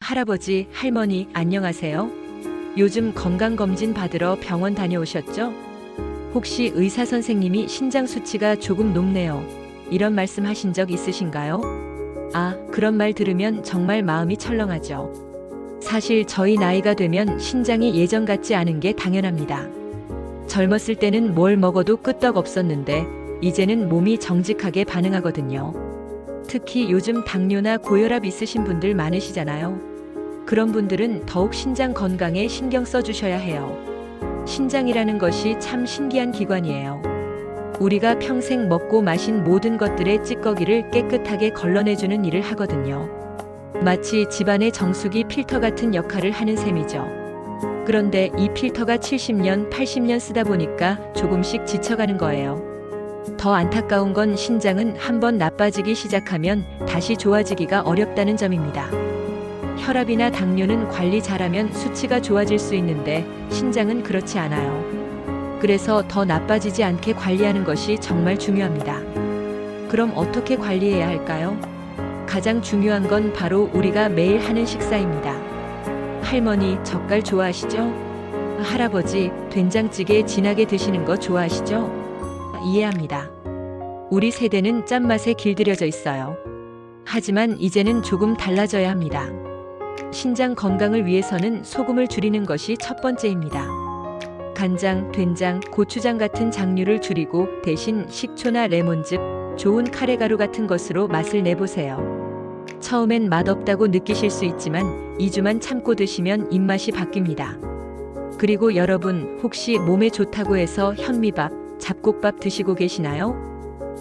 할아버지, 할머니, 안녕하세요. 요즘 건강검진 받으러 병원 다녀오셨죠? 혹시 의사 선생님이 신장 수치가 조금 높네요. 이런 말씀 하신 적 있으신가요? 아, 그런 말 들으면 정말 마음이 철렁하죠. 사실 저희 나이가 되면 신장이 예전 같지 않은 게 당연합니다. 젊었을 때는 뭘 먹어도 끄떡 없었는데 이제는 몸이 정직하게 반응하거든요. 특히 요즘 당뇨나 고혈압 있으신 분들 많으시잖아요. 그런 분들은 더욱 신장 건강에 신경 써주셔야 해요. 신장이라는 것이 참 신기한 기관이에요. 우리가 평생 먹고 마신 모든 것들의 찌꺼기를 깨끗하게 걸러내주는 일을 하거든요. 마치 집안의 정수기 필터 같은 역할을 하는 셈이죠. 그런데 이 필터가 70년, 80년 쓰다 보니까 조금씩 지쳐가는 거예요. 더 안타까운 건 신장은 한번 나빠지기 시작하면 다시 좋아지기가 어렵다는 점입니다. 혈압이나 당뇨는 관리 잘하면 수치가 좋아질 수 있는데 신장은 그렇지 않아요. 그래서 더 나빠지지 않게 관리하는 것이 정말 중요합니다. 그럼 어떻게 관리해야 할까요? 가장 중요한 건 바로 우리가 매일 하는 식사입니다. 할머니, 젓갈 좋아하시죠? 할아버지, 된장찌개 진하게 드시는 거 좋아하시죠? 이해합니다. 우리 세대는 짠맛에 길들여져 있어요. 하지만 이제는 조금 달라져야 합니다. 신장 건강을 위해서는 소금을 줄이는 것이 첫 번째입니다. 간장, 된장, 고추장 같은 장류를 줄이고 대신 식초나 레몬즙, 좋은 카레가루 같은 것으로 맛을 내보세요. 처음엔 맛없다고 느끼실 수 있지만 2주만 참고 드시면 입맛이 바뀝니다. 그리고 여러분, 혹시 몸에 좋다고 해서 현미밥, 잡곡밥 드시고 계시나요?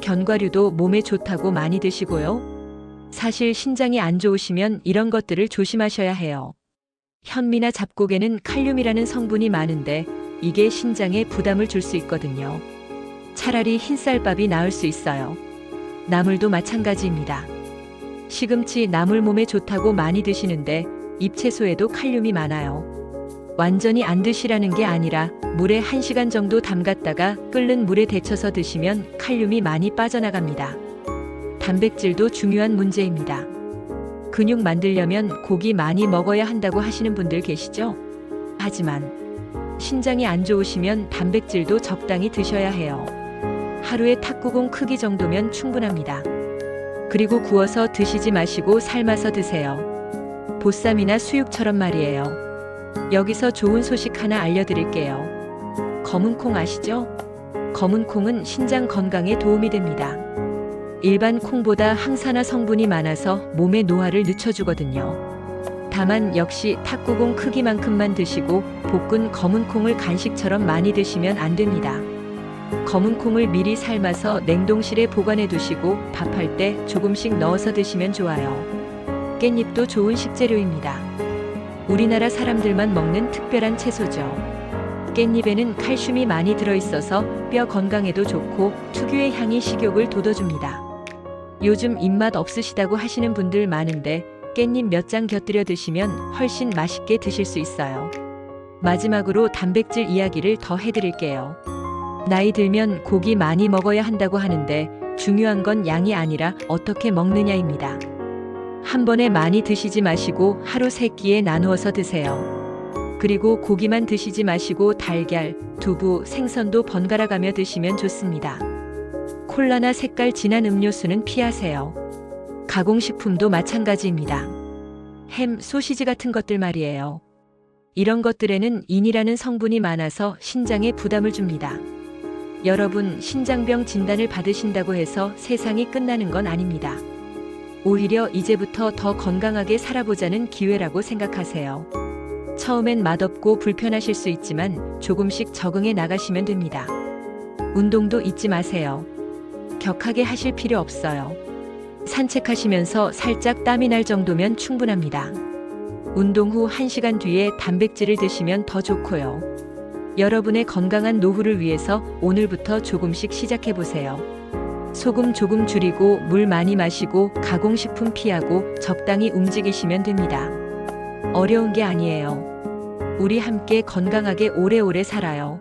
견과류도 몸에 좋다고 많이 드시고요. 사실 신장이 안 좋으시면 이런 것들을 조심하셔야 해요. 현미나 잡곡에는 칼륨이라는 성분이 많은데 이게 신장에 부담을 줄 수 있거든요. 차라리 흰쌀밥이 나을 수 있어요. 나물도 마찬가지입니다. 시금치, 나물 몸에 좋다고 많이 드시는데 잎채소에도 칼륨이 많아요. 완전히 안 드시라는 게 아니라 물에 1시간 정도 담갔다가 끓는 물에 데쳐서 드시면 칼륨이 많이 빠져나갑니다. 단백질도 중요한 문제입니다. 근육 만들려면 고기 많이 먹어야 한다고 하시는 분들 계시죠? 하지만 신장이 안 좋으시면 단백질도 적당히 드셔야 해요. 하루에 탁구공 크기 정도면 충분합니다. 그리고 구워서 드시지 마시고 삶아서 드세요. 보쌈이나 수육처럼 말이에요. 여기서 좋은 소식 하나 알려드릴게요. 검은 콩 아시죠? 검은 콩은 신장 건강에 도움이 됩니다. 일반 콩보다 항산화 성분이 많아서 몸의 노화를 늦춰주거든요. 다만 역시 탁구공 크기만큼만 드시고 볶은 검은 콩을 간식처럼 많이 드시면 안 됩니다. 검은 콩을 미리 삶아서 냉동실에 보관해 두시고 밥할 때 조금씩 넣어서 드시면 좋아요. 깻잎도 좋은 식재료입니다. 우리나라 사람들만 먹는 특별한 채소죠. 깻잎에는 칼슘이 많이 들어있어서 뼈 건강에도 좋고 특유의 향이 식욕을 돋워줍니다. 요즘 입맛 없으시다고 하시는 분들 많은데 깻잎 몇 장 곁들여 드시면 훨씬 맛있게 드실 수 있어요. 마지막으로 단백질 이야기를 더 해드릴게요. 나이 들면 고기 많이 먹어야 한다고 하는데 중요한 건 양이 아니라 어떻게 먹느냐입니다. 한 번에 많이 드시지 마시고 하루 3끼에 나누어서 드세요. 그리고 고기만 드시지 마시고 달걀, 두부, 생선도 번갈아 가며 드시면 좋습니다. 콜라나 색깔 진한 음료수는 피하세요. 가공식품도 마찬가지입니다. 햄, 소시지 같은 것들 말이에요. 이런 것들에는 인이라는 성분이 많아서 신장에 부담을 줍니다. 여러분, 신장병 진단을 받으신다고 해서 세상이 끝나는 건 아닙니다. 오히려 이제부터 더 건강하게 살아보자는 기회라고 생각하세요. 처음엔 맛없고 불편하실 수 있지만 조금씩 적응해 나가시면 됩니다. 운동도 잊지 마세요. 격하게 하실 필요 없어요. 산책하시면서 살짝 땀이 날 정도면 충분합니다. 운동 후 1시간 뒤에 단백질을 드시면 더 좋고요. 여러분의 건강한 노후를 위해서 오늘부터 조금씩 시작해보세요. 소금 조금 줄이고 물 많이 마시고 가공식품 피하고 적당히 움직이시면 됩니다. 어려운 게 아니에요. 우리 함께 건강하게 오래오래 살아요.